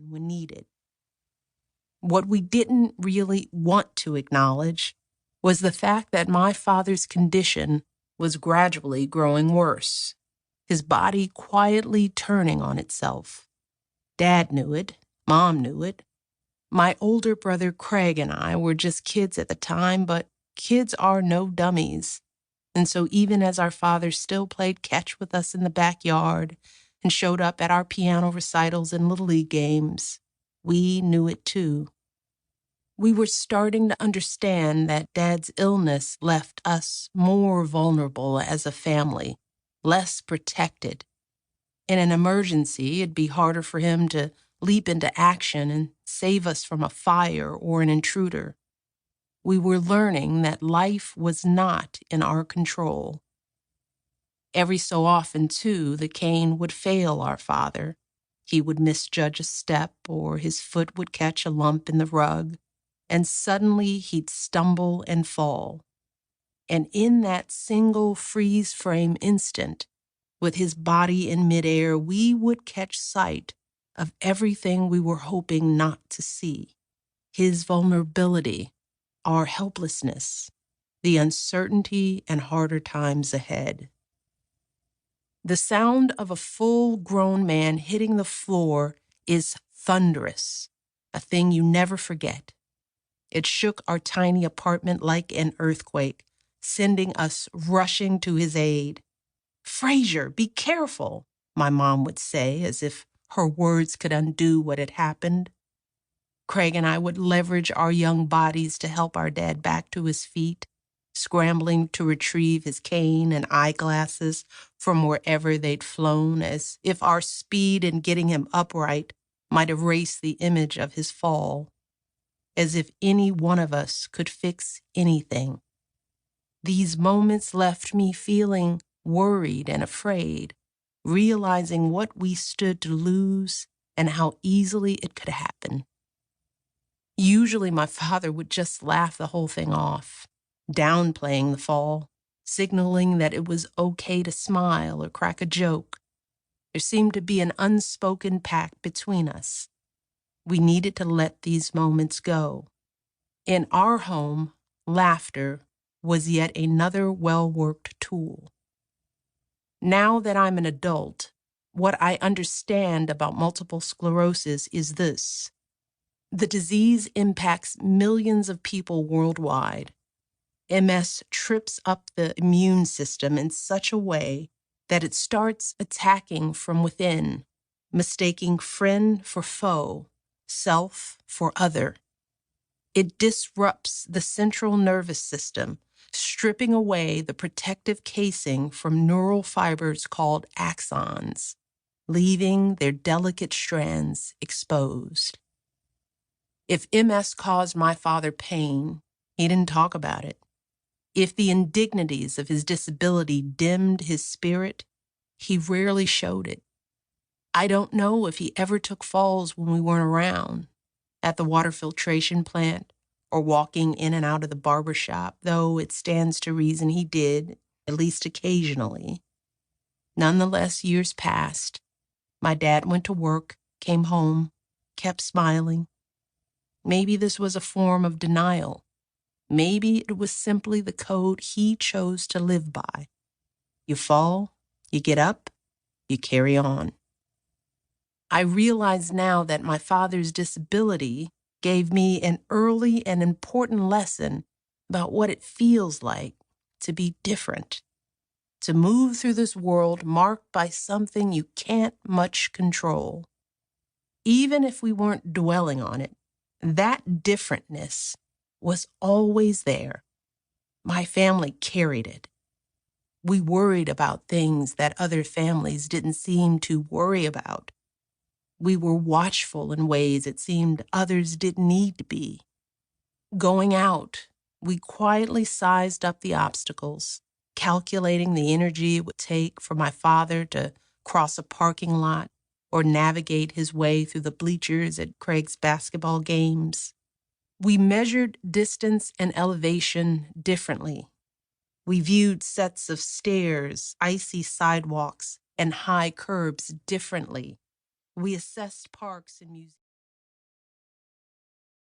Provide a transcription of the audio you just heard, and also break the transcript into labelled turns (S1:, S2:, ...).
S1: when needed. What we didn't really want to acknowledge was the fact that my father's condition was gradually growing worse, his body quietly turning on itself. Dad knew it, Mom knew it. My older brother Craig and I were just kids at the time, but kids are no dummies. And so even as our father still played catch with us in the backyard and showed up at our piano recitals and Little League games, we knew it too. We were starting to understand that Dad's illness left us more vulnerable as a family, less protected. In an emergency, it'd be harder for him to leap into action and save us from a fire or an intruder. We were learning that life was not in our control. Every so often, too, the cane would fail our father. He would misjudge a step, or his foot would catch a lump in the rug, and suddenly he'd stumble and fall. And in that single freeze-frame instant, with his body in midair, we would catch sight of everything we were hoping not to see. His vulnerability, our helplessness, the uncertainty and harder times ahead. The sound of a full-grown man hitting the floor is thunderous, a thing you never forget. It shook our tiny apartment like an earthquake, sending us rushing to his aid. "Frazier, be careful," my mom would say, as if her words could undo what had happened. Craig and I would leverage our young bodies to help our dad back to his feet, scrambling to retrieve his cane and eyeglasses from wherever they'd flown, as if our speed in getting him upright might erase the image of his fall, as if any one of us could fix anything. These moments left me feeling worried and afraid, realizing what we stood to lose and how easily it could happen. Usually my father would just laugh the whole thing off, downplaying the fall, signaling that it was okay to smile or crack a joke. There seemed to be an unspoken pact between us. We needed to let these moments go. In our home, laughter was yet another well-worked tool. Now that I'm an adult, what I understand about multiple sclerosis is this. The disease impacts millions of people worldwide. MS trips up the immune system in such a way that it starts attacking from within, mistaking friend for foe, self for other. It disrupts the central nervous system, stripping away the protective casing from neural fibers called axons, leaving their delicate strands exposed. If MS caused my father pain, he didn't talk about it. If the indignities of his disability dimmed his spirit, he rarely showed it. I don't know if he ever took falls when we weren't around, at the water filtration plant, or walking in and out of the barber shop, though it stands to reason he did, at least occasionally. Nonetheless, years passed. My dad went to work, came home, kept smiling. Maybe this was a form of denial. Maybe it was simply the code he chose to live by. You fall, you get up, you carry on. I realize now that my father's disability gave me an early and important lesson about what it feels like to be different, to move through this world marked by something you can't much control. Even if we weren't dwelling on it, that differentness was always there. My family carried it. We worried about things that other families didn't seem to worry about. We were watchful in ways it seemed others didn't need to be. Going out, we quietly sized up the obstacles, calculating the energy it would take for my father to cross a parking lot or navigate his way through the bleachers at Craig's basketball games. We measured distance and elevation differently. We viewed sets of stairs, icy sidewalks, and high curbs differently. We assessed parks and museums.